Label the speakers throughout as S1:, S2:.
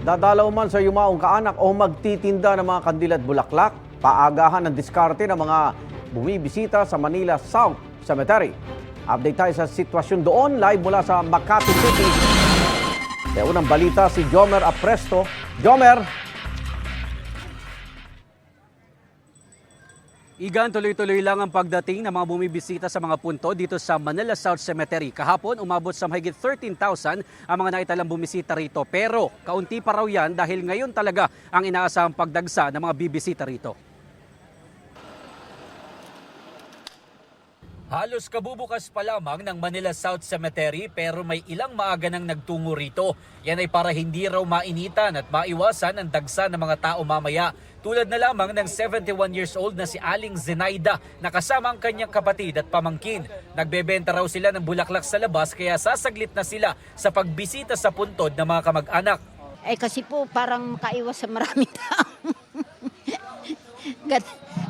S1: Dadalaw man sa yumaong kaanak o magtitinda ng mga kandila at bulaklak, paagahan ng diskarte ng mga bumibisita sa Manila South Cemetery. Update tayo sa sitwasyon doon, live mula sa Makati City. Kaya unang balita si Jomer Apresto. Jomer!
S2: Igan, tuloy-tuloy lang ang pagdating ng mga bumibisita sa mga punto dito sa Manila South Cemetery. Kahapon, umabot sa mahigit 13,000 ang mga naitalang bumisita rito. Pero kaunti pa raw yan dahil ngayon talaga ang inaasahang pagdagsa ng mga bibisita rito. Halos kabubukas pa lamang ng Manila South Cemetery pero may ilang maaga nang nagtungo rito. Yan ay para hindi raw mainitan at maiwasan ang dagsa ng mga tao mamaya. Tulad na lamang ng 71 years old na si Aling Zenaida na kasama ang kanyang kapatid at pamangkin. Nagbebenta raw sila ng bulaklak sa labas kaya sasaglit na sila sa pagbisita sa puntod ng mga kamag-anak.
S3: Kasi po parang makaiwas sa maraming tao.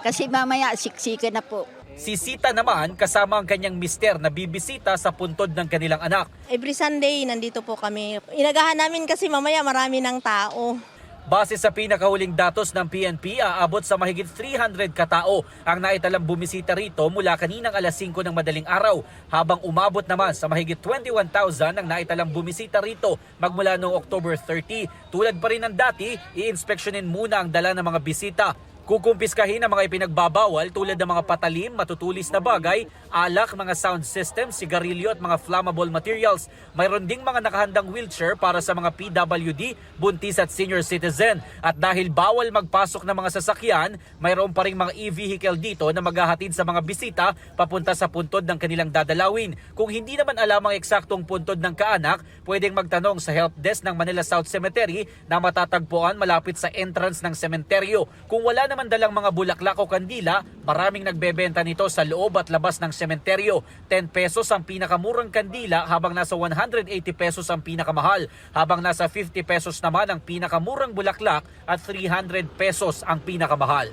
S3: Kasi mamaya siksikan na po.
S2: Si Sita naman kasama ang kanyang mister na bibisita sa puntod ng kanilang anak.
S4: Every Sunday, nandito po kami. Inagahan namin kasi mamaya marami ng tao.
S2: Base sa pinakahuling datos ng PNP, aabot sa mahigit 300 katao ang naitalang bumisita rito mula kaninang alas 5 ng madaling araw, habang umabot naman sa mahigit 21,000 ang naitalang bumisita rito magmula noong October 30. Tulad pa rin ng dati, i-inspeksyonin muna ang dala ng mga bisita. Kukumpiskahin ang mga ipinagbabawal tulad ng mga patalim, matutulis na bagay, alak, mga sound system, sigarilyo at mga flammable materials. Mayroon ding mga nakahandang wheelchair para sa mga PWD, buntis at senior citizen. At dahil bawal magpasok ng mga sasakyan, mayroon pa ring mga e-vehicle dito na maghahatid sa mga bisita papunta sa puntod ng kanilang dadalawin. Kung hindi naman alam ang eksaktong puntod ng kaanak, pwedeng magtanong sa help desk ng Manila South Cemetery na matatagpuan malapit sa entrance ng sementeryo. Kung wala naman dalang mga bulaklak o kandila, maraming nagbebenta nito sa loob at labas ng sementeryo. 10 pesos ang pinakamurang kandila habang nasa 180 pesos ang pinakamahal, habang nasa 50 pesos naman ang pinakamurang bulaklak at 300 pesos ang pinakamahal.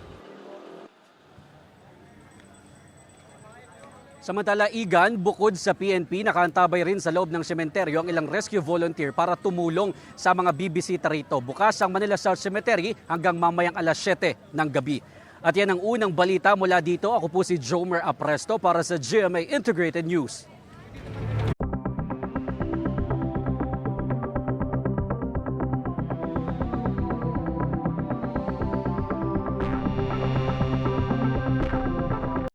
S2: Samantala, Igan, bukod sa PNP, nakaantabay rin sa loob ng sementeryo ang ilang rescue volunteer para tumulong sa mga bibisita rito. Bukas ang Manila South Cemetery hanggang mamayang alas 7 ng gabi. At yan ang unang balita mula dito. Ako po si Jomer Apresto para sa GMA Integrated News.